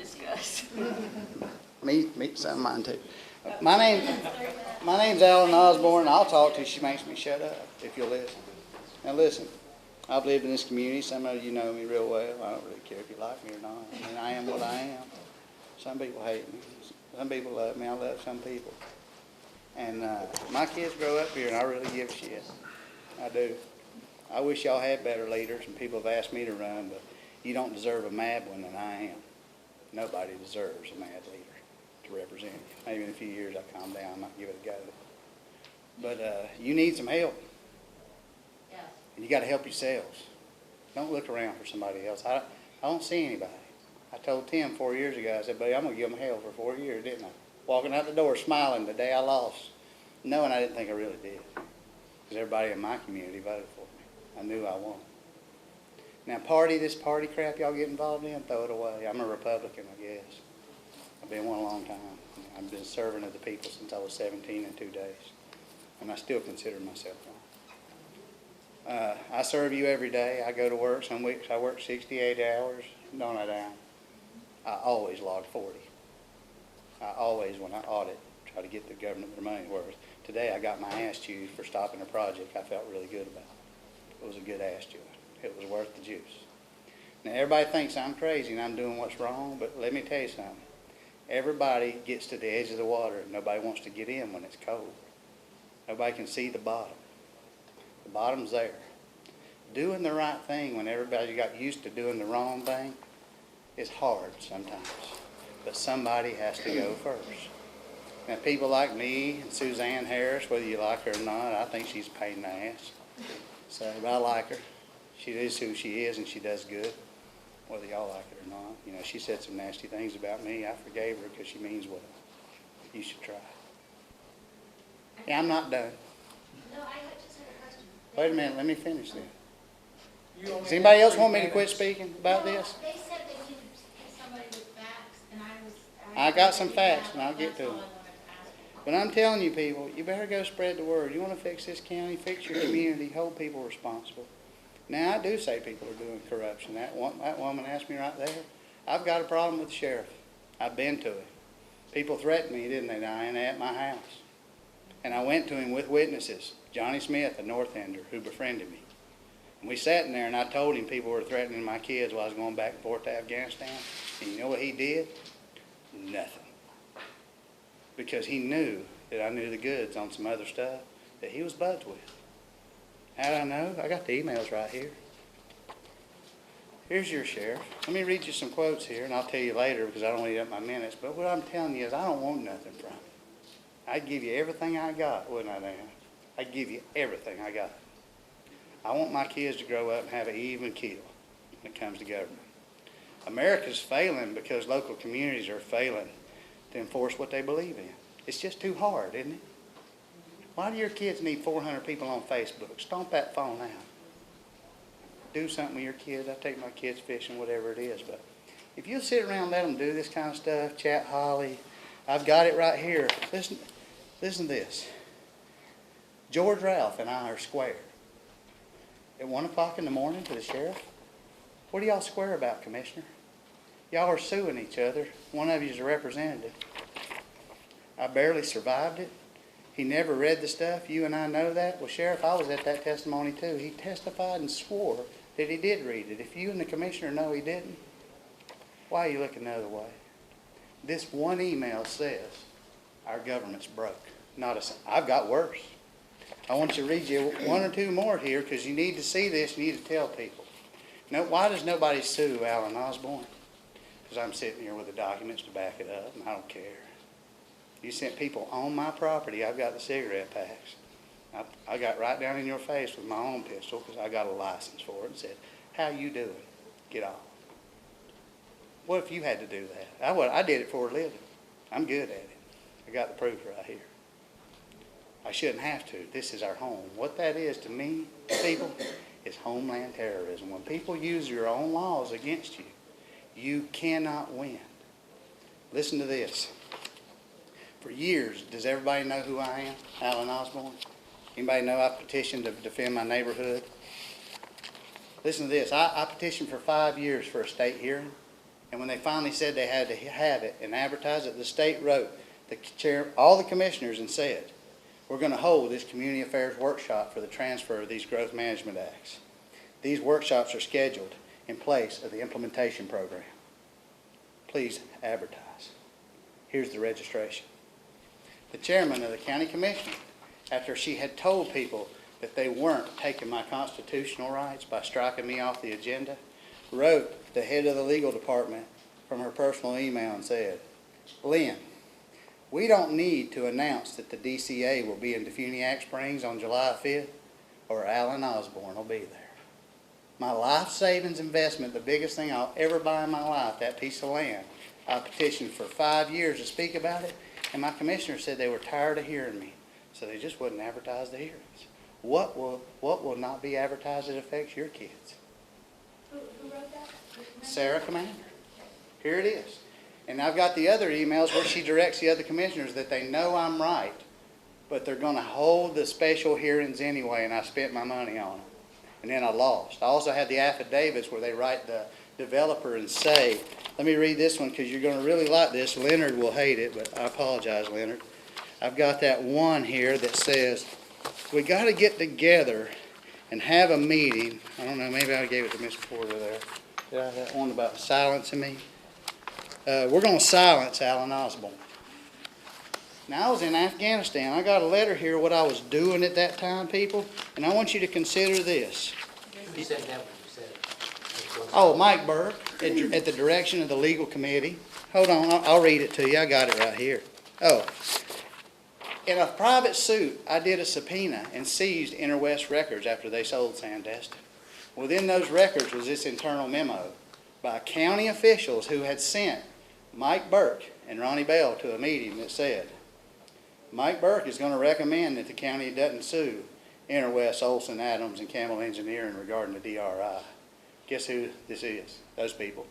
discuss. Me, some of mine too. My name's Alan Osborne, and I'll talk to you. She makes me shut up, if you'll listen. Now listen, I've lived in this community. Some of you know me real well. I don't really care if you like me or not. I mean, I am what I am. Some people hate me. Some people love me. I love some people. And my kids grow up here, and I really give a shit. I do. I wish y'all had better leaders, and people have asked me to run, but you don't deserve a mad one, and I am. Nobody deserves a mad leader to represent you. Maybe in a few years I calm down, I might give it a go. But you need some help. Yes. And you got to help yourselves. Don't look around for somebody else. I don't see anybody. I told Tim 4 years ago, I said, buddy, I'm going to give them hell for 4 years, didn't I? Walking out the door smiling the day I lost, knowing I didn't think I really did. Because everybody in my community voted for me. I knew I won. Now, this party crap y'all get involved in, throw it away. I'm a Republican, I guess. I've been one a long time. I've been serving of the people since I was 17 in 2 days. And I still consider myself one. I serve you every day. I go to work. Some weeks I work 68 hours, don't I, down? I always log 40. I always, when I audit, try to get the government their money's worth. Today I got my ass chewed for stopping a project I felt really good about. It was a good ass chewing. It was worth the juice. Now everybody thinks I'm crazy and I'm doing what's wrong, but let me tell you something. Everybody gets to the edge of the water and nobody wants to get in when it's cold. Nobody can see the bottom. The bottom's there. Doing the right thing when everybody got used to doing the wrong thing is hard sometimes. But somebody has to go first. Now people like me and Suzanne Harris, whether you like her or not, I think she's a pain in the ass. So, but I like her. She is who she is and she does good, whether y'all like it or not. You know, she said some nasty things about me. I forgave her because she means well. You should try. Yeah, I'm not done. No, I just had a question. Wait a minute, let me finish this. Does anybody else want me to quit speaking about this? They said they needed somebody with facts, and I got some facts, and I'll get to them. But I'm telling you people, you better go spread the word. You want to fix this county, fix your community, hold people responsible. Now, I do say people are doing corruption. That woman asked me right there. I've got a problem with the sheriff. I've been to him. People threatened me, didn't they, Diane, at my house. And I went to him with witnesses, Johnny Smith, a North Ender, who befriended me. And we sat in there, and I told him people were threatening my kids while I was going back and forth to Afghanistan. And you know what he did? Nothing. Because he knew that I knew the goods on some other stuff that he was buds with. How did I know? I got the emails right here. Here's your sheriff. Let me read you some quotes here, and I'll tell you later because I don't eat up my minutes. But what I'm telling you is I don't want nothing from it. I'd give you everything I got, wouldn't I, Dan? I'd give you everything I got. I want my kids to grow up and have an even keel when it comes to government. America's failing because local communities are failing to enforce what they believe in. It's just too hard, isn't it? Why do your kids need 400 people on Facebook? Stomp that phone out. Do something with your kids. I take my kids fishing, whatever it is. But if you sit around and let them do this kind of stuff, chat Holly, I've got it right here. Listen to this. George Ralph and I are square. At 1 o'clock in the morning to the sheriff. What are y'all square about, Commissioner? Y'all are suing each other. One of you is a representative. I barely survived it. He never read the stuff. You and I know that. Well, Sheriff, I was at that testimony too. He testified and swore that he did read it. If you and the Commissioner know he didn't, why are you looking the other way? This one email says our government's broke. I've got worse. I want you to read you 1 or 2 more here because you need to see this. You need to tell people. Now, why does nobody sue Alan Osborne? Because I'm sitting here with the documents to back it up, and I don't care. You sent people on my property. I've got the cigarette packs. I got right down in your face with my own pistol because I got a license for it and said, how you doing? Get off. What if you had to do that? I did it for a living. I'm good at it. I got the proof right here. I shouldn't have to. This is our home. What that is to me, people, is homeland terrorism. When people use your own laws against you, you cannot win. Listen to this. For years, does everybody know who I am? Alan Osborne? Anybody know I petitioned to defend my neighborhood? Listen to this. I petitioned for 5 years for a state hearing. And when they finally said they had to have it and advertise it, the state wrote all the commissioners and said, we're going to hold this community affairs workshop for the transfer of these growth management acts. These workshops are scheduled in place of the implementation program. Please advertise. Here's the registration. The chairman of the county commission, after she had told people that they weren't taking my constitutional rights by striking me off the agenda, wrote the head of the legal department from her personal email and said, Lynn, we don't need to announce that the DCA will be in Defuniak Springs on July 5th or Alan Osborne will be there. My life savings investment, the biggest thing I'll ever buy in my life, that piece of land, I petitioned for 5 years to speak about it, and my commissioner said they were tired of hearing me, so they just wouldn't advertise the hearings. What will not be advertised that affects your kids? Who wrote that? Sarah Commander. Here it is. And I've got the other emails where she directs the other commissioners that they know I'm right, but they're going to hold the special hearings anyway, and I spent my money on them. And then I lost. I also had the affidavits where they write the developer and say, let me read this one because you're going to really like this. Leonard will hate it, but I apologize, Leonard. I've got that one here that says, we got to get together and have a meeting. I don't know, maybe I gave it to Miss Porter there. Did I have that one about silencing me? We're going to silence Alan Osborne. Now, I was in Afghanistan. I got a letter here what I was doing at that time, people, and I want you to consider this. You said that when you said it. Oh, Mike Burke, at the direction of the legal committee. Hold on, I'll read it to you. I got it right here. Oh. In a private suit, I did a subpoena and seized Interwest records after they sold Sandestin. Within those records was this internal memo by county officials who had sent Mike Burke and Ronnie Bell to a meeting that said, Mike Burke is going to recommend that the county doesn't sue Interwest, Olson, Adams, and Campbell Engineering regarding the DRI. Guess who this is? Those people.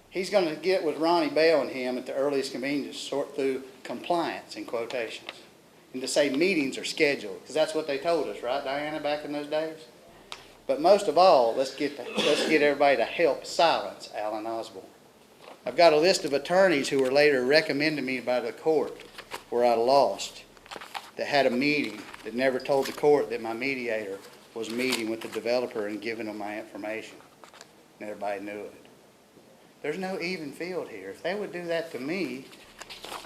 He's going to get with Ronnie Bell and him at the earliest convenience, sort through compliance in quotations, and to say meetings are scheduled, because that's what they told us, right, Diana, back in those days? But most of all, let's get everybody to help silence Alan Osborne. I've got a list of attorneys who were later recommended me by the court where I lost that had a meeting that never told the court that my mediator was meeting with the developer and giving them my information. And everybody knew it. There's no even field here. If they would do that to me,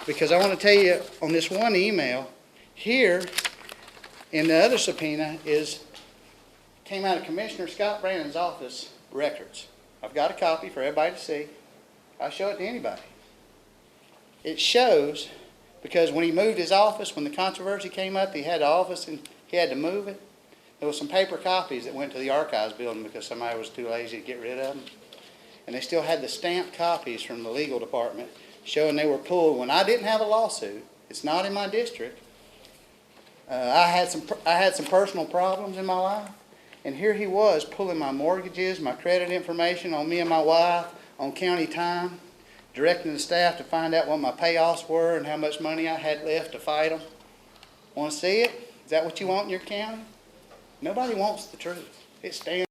because I want to tell you on this one email, here in the other subpoena came out of Commissioner Scott Brannon's office records. I've got a copy for everybody to see. I'll show it to anybody. It shows, because when he moved his office, when the controversy came up, he had the office and he had to move it. There was some paper copies that went to the archives building because somebody was too lazy to get rid of them. And they still had the stamped copies from the legal department showing they were pulled when I didn't have a lawsuit. It's not in my district. I had some personal problems in my life, and here he was pulling my mortgages, my credit information on me and my wife, on county time, directing the staff to find out what my payoffs were and how much money I had left to fight them. Want to see it? Is that what you want in your county? Nobody wants the truth. It stands